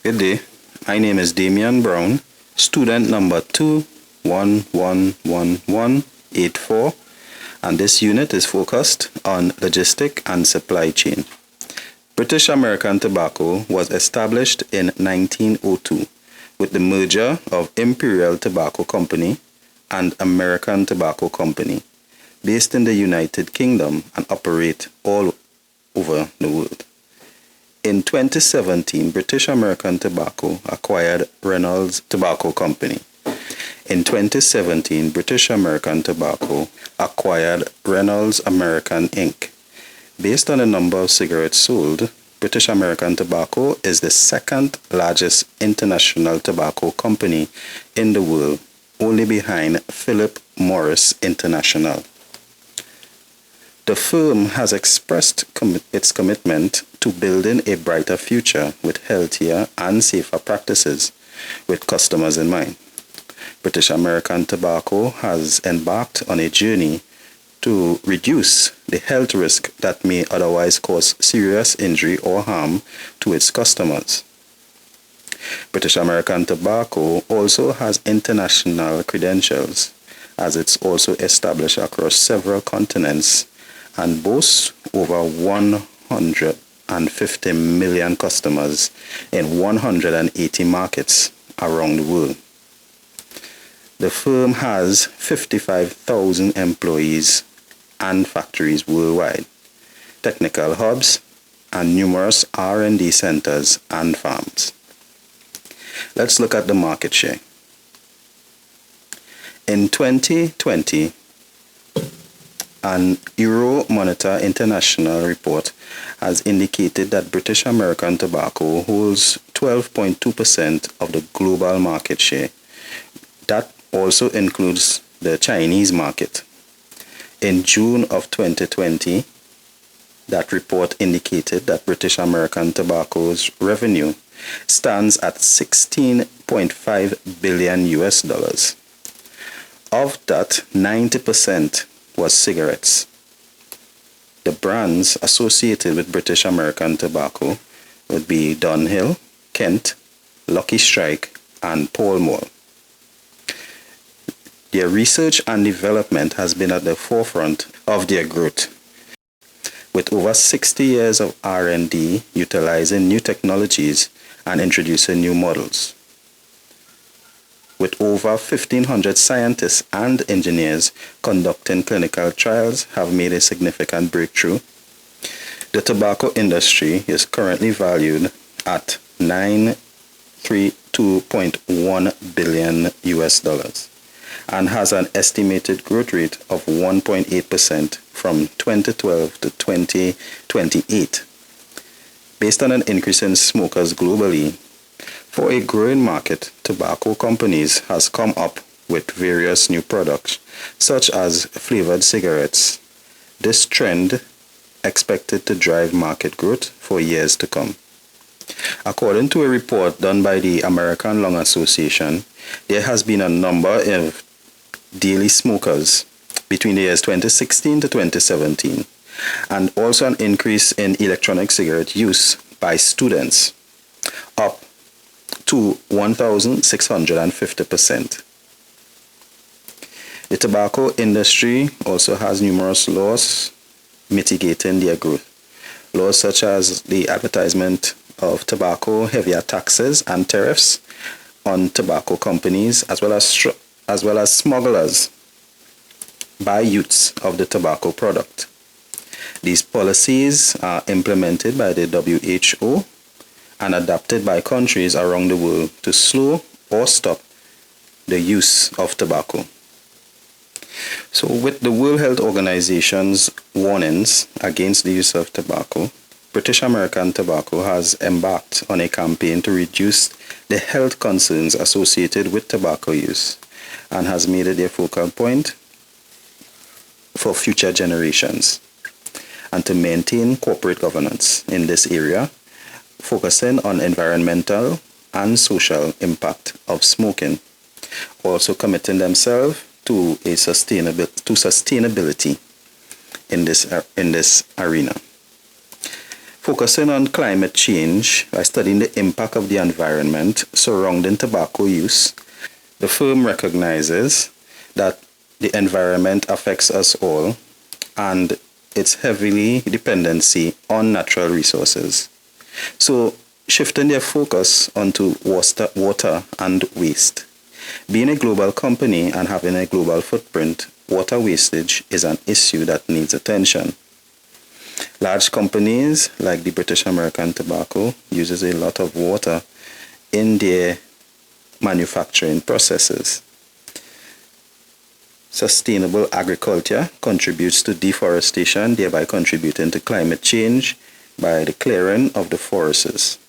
Good day. My name is Damian Brown, student number 2111184, and this unit is focused on logistic and supply chain. British American Tobacco was established in 1902 with the merger of Imperial Tobacco Company and American Tobacco Company, based in the United Kingdom and operate all over the world. In 2017, British American Tobacco acquired Reynolds Tobacco Company. In 2017, British American Tobacco acquired Reynolds American Inc. Based on the number of cigarettes sold, British American Tobacco is the second largest international tobacco company in the world, only behind Philip Morris International. The firm has expressed its commitment to building a brighter future with healthier and safer practices with customers in mind. British American Tobacco has embarked on a journey to reduce the health risk that may otherwise cause serious injury or harm to its customers. British American Tobacco also has international credentials, as it's also established across several continents and boasts over 150 million customers in 180 markets around the world. The firm has 55,000 employees and factories worldwide, technical hubs, and numerous R&D centers and farms. Let's look at the market share. In 2020, an Euromonitor International report has indicated that British American Tobacco holds 12.2% of the global market share. That also includes the Chinese market. In June of 2020, that report indicated that British American Tobacco's revenue stands at $16.5 billion. Of that, 90% was cigarettes. The brands associated with British American Tobacco would be Dunhill, Kent, Lucky Strike, and Pall Mall. Their research and development has been at the forefront of their growth, with over 60 years of R&D utilizing new technologies and introducing new models. With over 1,500 scientists and engineers conducting clinical trials have made a significant breakthrough. The tobacco industry is currently valued at $932.1 billion and has an estimated growth rate of 1.8% from 2012 to 2028. Based on an increase in smokers globally, for a growing market, tobacco companies has come up with various new products, such as flavored cigarettes. This trend expected to drive market growth for years to come. According to a report done by the American Lung Association, there has been a number of daily smokers between the years 2016 to 2017, and also an increase in electronic cigarette use by students, up to 1,650%. The tobacco industry also has numerous laws mitigating their growth. Laws such as the advertisement of tobacco, heavier taxes and tariffs on tobacco companies, as well as smugglers by youths of the tobacco product. These policies are implemented by the WHO and adapted by countries around the world to slow or stop the use of tobacco. So with the World Health Organization's warnings against the use of tobacco, British American Tobacco has embarked on a campaign to reduce the health concerns associated with tobacco use and has made it a focal point for future generations, and to maintain corporate governance in this area, focusing on environmental and social impact of smoking, also committing themselves to sustainability in this arena. Focusing on climate change by studying the impact of the environment surrounding tobacco use, the firm recognizes that the environment affects us all and its heavily dependency on natural resources. So, shifting their focus onto water and waste. Being a global company and having a global footprint, water wastage is an issue that needs attention. Large companies like the British American Tobacco uses a lot of water in their manufacturing processes. Sustainable agriculture contributes to deforestation, thereby contributing to climate change by the clearing of the forests.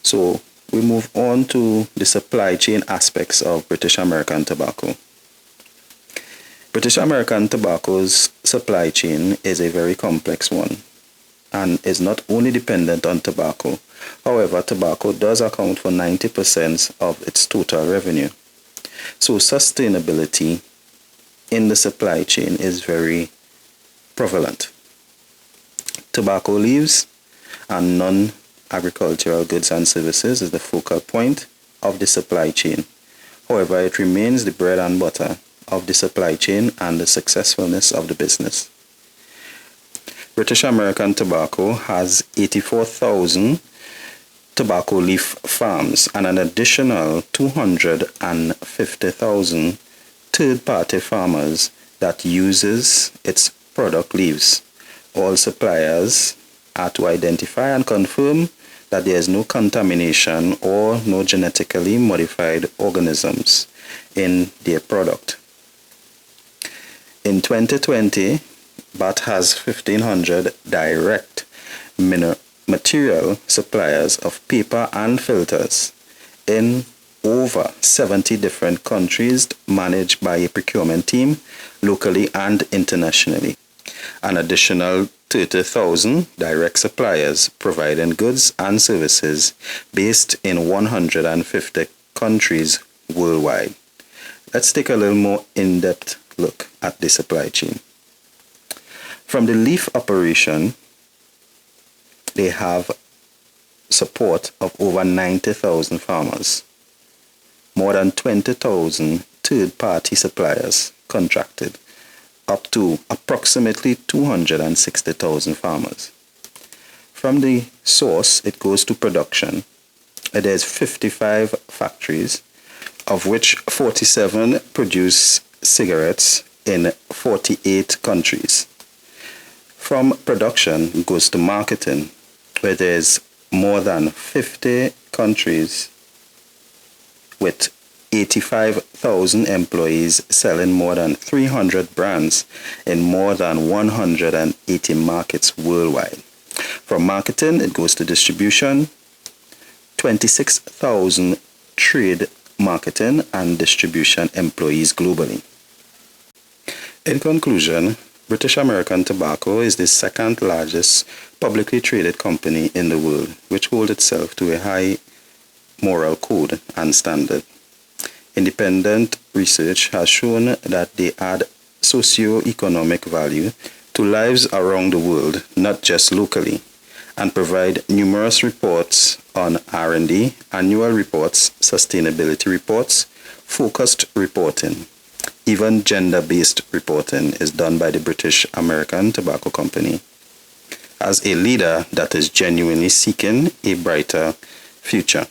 So we move on to the supply chain aspects of British American Tobacco. British American Tobacco's supply chain is a very complex one and is not only dependent on tobacco. However, tobacco does account for 90% of its total revenue. So sustainability in the supply chain is very prevalent. Tobacco leaves and non-agricultural goods and services is the focal point of the supply chain. However, it remains the bread and butter of the supply chain and the successfulness of the business. British American Tobacco has 84,000 tobacco leaf farms and an additional 250,000 third-party farmers that uses its product leaves. All suppliers are to identify and confirm that there is no contamination or no genetically modified organisms in their product. In 2020, B.A.T has 1,500 direct material suppliers of paper and filters in over 70 different countries managed by a procurement team locally and internationally. An additional 30,000 direct suppliers providing goods and services based in 150 countries worldwide. Let's take a little more in-depth look at the supply chain. From the leaf operation, they have support of over 90,000 farmers, more than 20,000 third-party suppliers contracted, up to approximately 260,000 farmers. From the source, it goes to production. There's 55 factories, of which 47 produce cigarettes in 48 countries. From production, it goes to marketing, where there's more than 50 countries with 85,000 employees selling more than 300 brands in more than 180 markets worldwide. From marketing, it goes to distribution, 26,000 trade marketing and distribution employees globally. In conclusion, British American Tobacco is the second largest publicly traded company in the world, which holds itself to a high moral code and standard. Independent research has shown that they add socio-economic value to lives around the world, not just locally, and provide numerous reports on R&D, annual reports, sustainability reports, focused reporting. Even gender-based reporting is done by the British American Tobacco Company. As a leader that is genuinely seeking a brighter future.